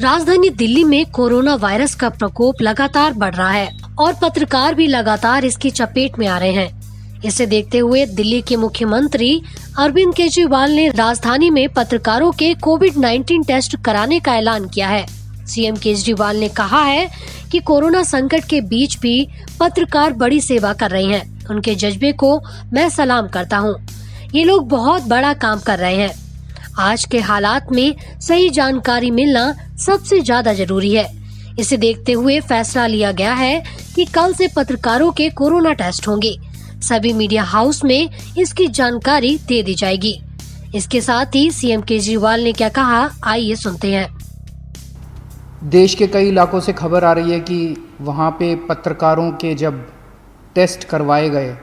राजधानी दिल्ली में corona virus का प्रकोप लगातार बढ़ रहा है और पत्रकार भी लगातार इसकी चपेट में आ रहे हैं। इसे देखते हुए दिल्ली के मुख्यमंत्री अरविंद केजरीवाल ने राजधानी में पत्रकारों के कोविड-19 टेस्ट कराने का ऐलान किया है। सीएम केजरीवाल ने कहा है कि कोरोना संकट के बीच भी पत्रकार बड़ी सेवा कर रहे हैं। उनके जज्बे को मैं सलाम करता हूँ। ये लोग बहुत बड़ा काम कर रहे हैं। आज के हालात में सही जानकारी मिलना सबसे ज्यादा जरूरी है। इसे देखते हुए फैसला लिया गया है कि कल से पत्रकारों के कोरोना टेस्ट होंगे। सभी मीडिया हाउस में इसकी जानकारी दे दी जाएगी। इसके साथ ही सीएम केजरीवाल ने क्या कहा, आइए सुनते हैं। देश के कई इलाकों से खबर आ रही है कि वहाँ पे पत्रकारों के जब टेस्ट करवाए गए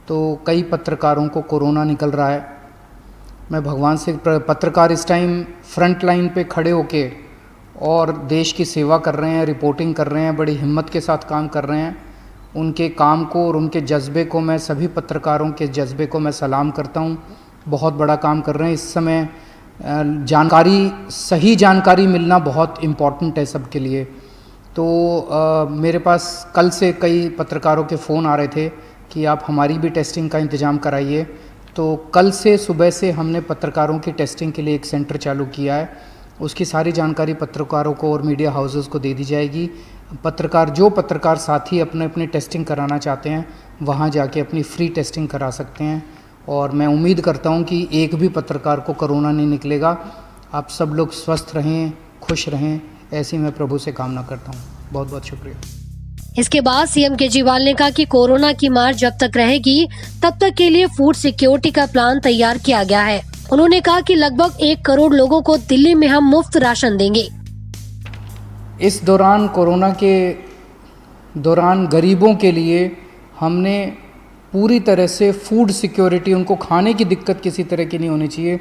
तो कई पत्रकारों को कोरोना निकल रहा है। मैं भगवान से, पत्रकार इस टाइम फ्रंट लाइन पे खड़े होके और देश की सेवा कर रहे हैं, रिपोर्टिंग कर रहे हैं, बड़ी हिम्मत के साथ काम कर रहे हैं। उनके काम को और उनके जज्बे को, मैं सभी पत्रकारों के जज्बे को मैं सलाम करता हूं। बहुत बड़ा काम कर रहे हैं। इस समय सही जानकारी मिलना बहुत इम्पॉर्टेंट है सबके लिए। तो मेरे पास कल से कई पत्रकारों के फ़ोन आ रहे थे कि आप हमारी भी टेस्टिंग का इंतज़ाम कराइए। तो कल से सुबह से हमने पत्रकारों की टेस्टिंग के लिए एक सेंटर चालू किया है। उसकी सारी जानकारी पत्रकारों को और मीडिया हाउसेस को दे दी जाएगी। जो पत्रकार साथी अपने अपनी टेस्टिंग कराना चाहते हैं वहाँ जाके अपनी फ्री टेस्टिंग करा सकते हैं। और मैं उम्मीद करता हूँ कि एक भी पत्रकार को कोरोना नहीं निकलेगा। आप सब लोग स्वस्थ रहें, खुश रहें, ऐसी मैं प्रभु से कामना करता हूँ। बहुत बहुत शुक्रिया। इसके बाद सीएम केजरीवाल ने कहा कि कोरोना की मार जब तक रहेगी तब तक के लिए फूड सिक्योरिटी का प्लान तैयार किया गया है। उन्होंने कहा कि लगभग 1 करोड़ लोगों को दिल्ली में हम मुफ्त राशन देंगे। इस दौरान, कोरोना के दौरान गरीबों के लिए हमने पूरी तरह से फूड सिक्योरिटी, उनको खाने की दिक्कत किसी तरह की नहीं होनी चाहिए।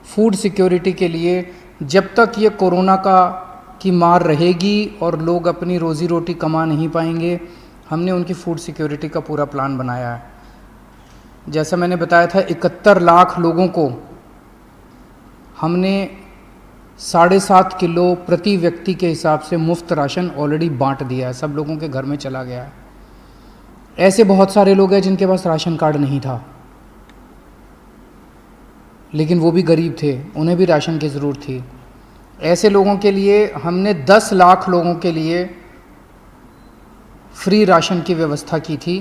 फूड सिक्योरिटी के लिए जब तक ये कोरोना की मार रहेगी और लोग अपनी रोज़ी रोटी कमा नहीं पाएंगे, हमने उनकी फूड सिक्योरिटी का पूरा प्लान बनाया है। जैसा मैंने बताया था, 71 लाख लोगों को हमने 7.5 किलो प्रति व्यक्ति के हिसाब से मुफ्त राशन ऑलरेडी बांट दिया है। सब लोगों के घर में चला गया है। ऐसे बहुत सारे लोग हैं जिनके पास राशन कार्ड नहीं था, लेकिन वो भी गरीब थे, उन्हें भी राशन की ज़रूरत थी। ऐसे लोगों के लिए हमने 10 लाख लोगों के लिए फ्री राशन की व्यवस्था की थी।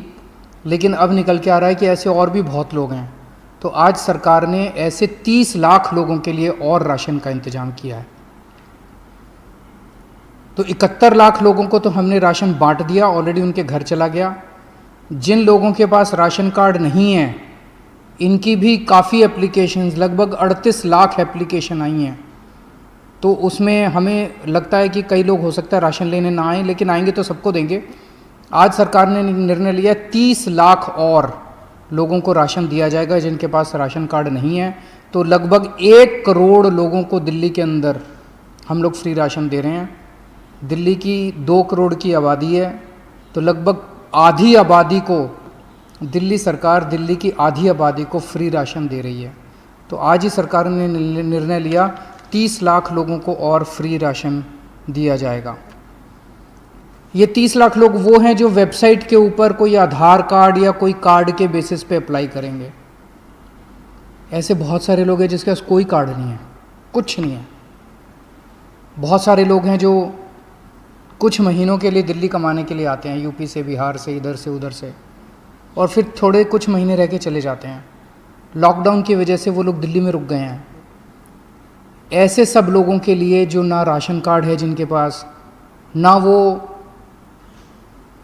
लेकिन अब निकल के आ रहा है कि ऐसे और भी बहुत लोग हैं। तो आज सरकार ने ऐसे 30 लाख लोगों के लिए और राशन का इंतजाम किया है। तो 71 लाख लोगों को तो हमने राशन बांट दिया, ऑलरेडी उनके घर चला गया। जिन लोगों के पास राशन कार्ड नहीं है, इनकी भी काफ़ी एप्लीकेशंस, लगभग 38 लाख एप्लीकेशन आई हैं। तो उसमें हमें लगता है कि कई लोग हो सकता है राशन लेने ना आए, लेकिन आएंगे तो सबको देंगे। आज सरकार ने निर्णय लिया 30 लाख और लोगों को राशन दिया जाएगा जिनके पास राशन कार्ड नहीं है। तो लगभग 1 करोड़ लोगों को दिल्ली के अंदर हम लोग फ्री राशन दे रहे हैं। दिल्ली की 2 करोड़ की आबादी है, तो लगभग आधी आबादी को दिल्ली सरकार, दिल्ली की आधी आबादी को फ्री राशन दे रही है। तो आज ही सरकार ने निर्णय लिया 30 लाख लोगों को और फ्री राशन दिया जाएगा। ये 30 लाख लोग वो हैं जो वेबसाइट के ऊपर कोई आधार कार्ड या कोई कार्ड के बेसिस पे अप्लाई करेंगे। ऐसे बहुत सारे लोग हैं जिसके पास कोई कार्ड नहीं है, कुछ नहीं है। बहुत सारे लोग हैं जो कुछ महीनों के लिए दिल्ली कमाने के लिए आते हैं, यूपी से, बिहार से, इधर से उधर से, और फिर थोड़े कुछ महीने रह के चले जाते हैं। लॉकडाउन की वजह से वो लोग दिल्ली में रुक गए हैं। ऐसे सब लोगों के लिए जो ना राशन कार्ड है जिनके पास, ना वो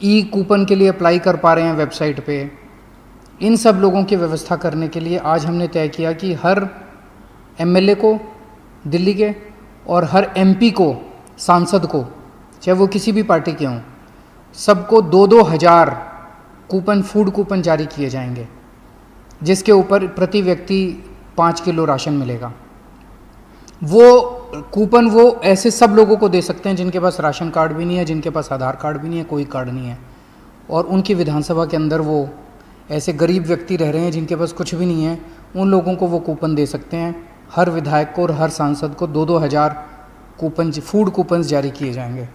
ई कूपन के लिए अप्लाई कर पा रहे हैं वेबसाइट पे, इन सब लोगों की व्यवस्था करने के लिए आज हमने तय किया कि हर एमएलए को दिल्ली के और हर एमपी को, सांसद को, चाहे वो किसी भी पार्टी के हों, सबको 2-2 हज़ार कूपन, फूड कूपन जारी किए जाएंगे, जिसके ऊपर प्रति व्यक्ति 5 किलो राशन मिलेगा। वो कूपन वो ऐसे सब लोगों को दे सकते हैं जिनके पास राशन कार्ड भी नहीं है, जिनके पास आधार कार्ड भी नहीं है, कोई कार्ड नहीं है, और उनकी विधानसभा के अंदर वो ऐसे गरीब व्यक्ति रह रहे हैं जिनके पास कुछ भी नहीं है, उन लोगों को वो कूपन दे सकते हैं। हर विधायक को और हर सांसद को 2-2 हज़ार फूड कूपन्स जारी किए जाएंगे।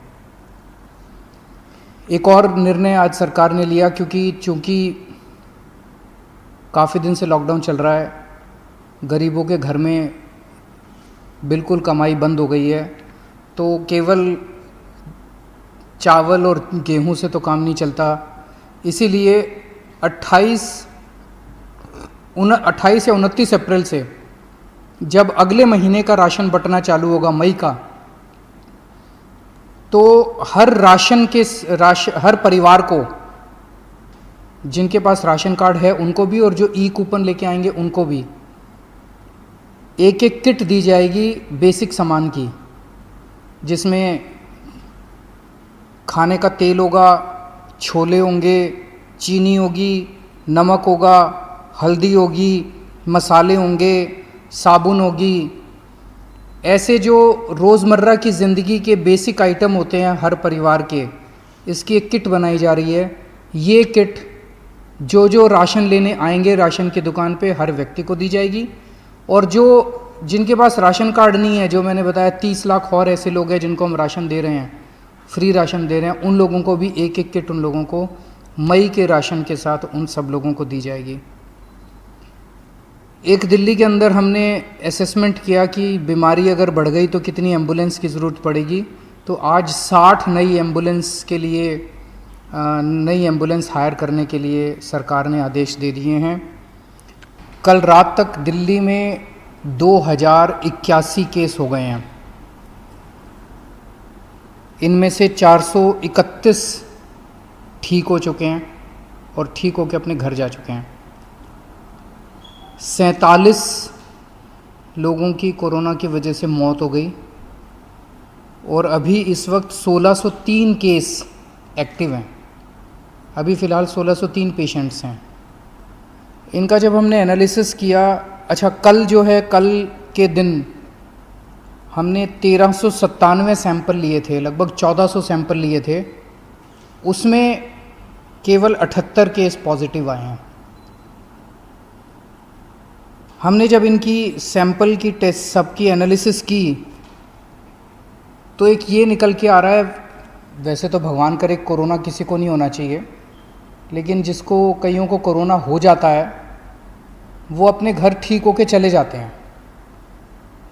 एक और निर्णय आज सरकार ने लिया, चूँकि काफ़ी दिन से लॉकडाउन चल रहा है, गरीबों के घर में बिल्कुल कमाई बंद हो गई है, तो केवल चावल और गेहूं से तो काम नहीं चलता। इसीलिए 28 या 29 अप्रैल से जब अगले महीने का राशन बंटना चालू होगा, मई का, तो हर परिवार को, जिनके पास राशन कार्ड है उनको भी और जो ई कूपन लेके आएंगे उनको भी एक एक किट दी जाएगी बेसिक सामान की, जिसमें खाने का तेल होगा, छोले होंगे, चीनी होगी, नमक होगा, हल्दी होगी, मसाले होंगे, साबुन होगी। ऐसे जो रोज़मर्रा की ज़िंदगी के बेसिक आइटम होते हैं हर परिवार के, इसकी एक किट बनाई जा रही है। ये किट जो राशन लेने आएंगे राशन की दुकान पे हर व्यक्ति को दी जाएगी, और जिनके पास राशन कार्ड नहीं है, जो मैंने बताया 30 लाख और ऐसे लोग हैं जिनको हम राशन दे रहे हैं, फ्री राशन दे रहे हैं, उन लोगों को भी एक एक किट उन लोगों को मई के राशन के साथ उन सब लोगों को दी जाएगी। एक दिल्ली के अंदर हमने असेसमेंट किया कि बीमारी अगर बढ़ गई तो कितनी एम्बुलेंस की ज़रूरत पड़ेगी, तो आज 60 नई एम्बुलेंस हायर करने के लिए सरकार ने आदेश दे दिए हैं। कल रात तक दिल्ली में 2081 केस हो गए हैं, इनमें से 431 ठीक हो चुके हैं और ठीक होकर अपने घर जा चुके हैं। 47 लोगों की कोरोना की वजह से मौत हो गई और अभी इस वक्त 1603 केस एक्टिव हैं। अभी फ़िलहाल 1603 पेशेंट्स हैं। इनका जब हमने एनालिसिस किया, कल के दिन हमने 1397 सैंपल लिए थे, लगभग 1400 सैंपल लिए थे, उसमें केवल 78 केस पॉजिटिव आए हैं। हमने जब इनकी सैंपल की टेस्ट सबकी एनालिसिस की तो एक ये निकल के आ रहा है, वैसे तो भगवान करे कोरोना किसी को नहीं होना चाहिए, लेकिन कईयों को कोरोना हो जाता है वो अपने घर ठीक होके चले जाते हैं।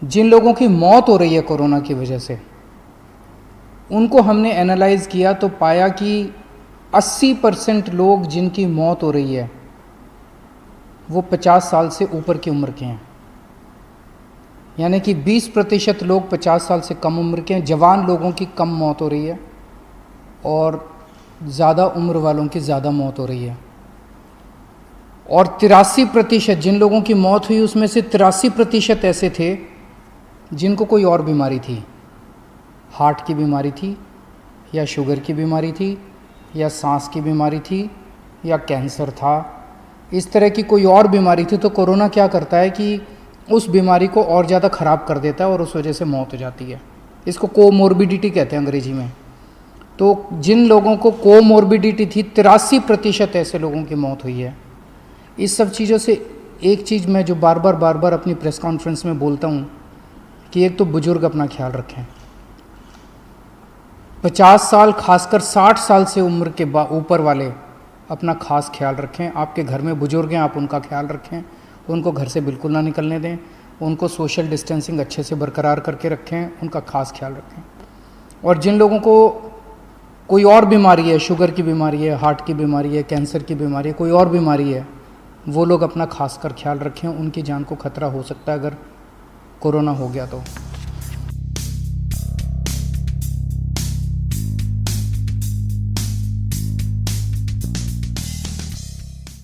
जिन लोगों की मौत हो रही है कोरोना की वजह से, उनको हमने एनालाइज किया तो पाया कि 80% लोग जिनकी मौत हो रही है वो 50 साल से ऊपर की उम्र के हैं, यानी कि 20% लोग 50 साल से कम उम्र के हैं। जवान लोगों की कम मौत हो रही है और ज़्यादा उम्र वालों की ज़्यादा मौत हो रही है। और 83% जिन लोगों की मौत हुई उसमें से 83% ऐसे थे जिनको कोई और बीमारी थी, हार्ट की बीमारी थी या शुगर की बीमारी थी या सांस की बीमारी थी या कैंसर था, इस तरह की कोई और बीमारी थी। तो कोरोना क्या करता है कि उस बीमारी को और ज़्यादा ख़राब कर देता है और उस वजह से मौत हो जाती है। इसको कोमोर्बिडिटी कहते हैं अंग्रेजी में। तो जिन लोगों को कोमोर्बिडिटी थी, 83% ऐसे लोगों की मौत हुई है। इस सब चीज़ों से एक चीज़ मैं जो बार बार अपनी प्रेस कॉन्फ्रेंस में बोलता हूँ कि एक तो बुजुर्ग अपना ख्याल रखें, 50 साल खासकर 60 साल से उम्र के ऊपर वाले अपना खास ख्याल रखें। आपके घर में बुजुर्ग हैं, आप उनका ख्याल रखें, उनको घर से बिल्कुल ना निकलने दें, उनको सोशल डिस्टेंसिंग अच्छे से बरकरार करके रखें, उनका खास ख्याल रखें। और जिन लोगों को कोई और बीमारी है, शुगर की बीमारी है, हार्ट की बीमारी है, कैंसर की बीमारी है, कोई और बीमारी है, वो लोग अपना खास कर ख्याल रखें, उनकी जान को खतरा हो सकता है अगर कोरोना हो गया तो।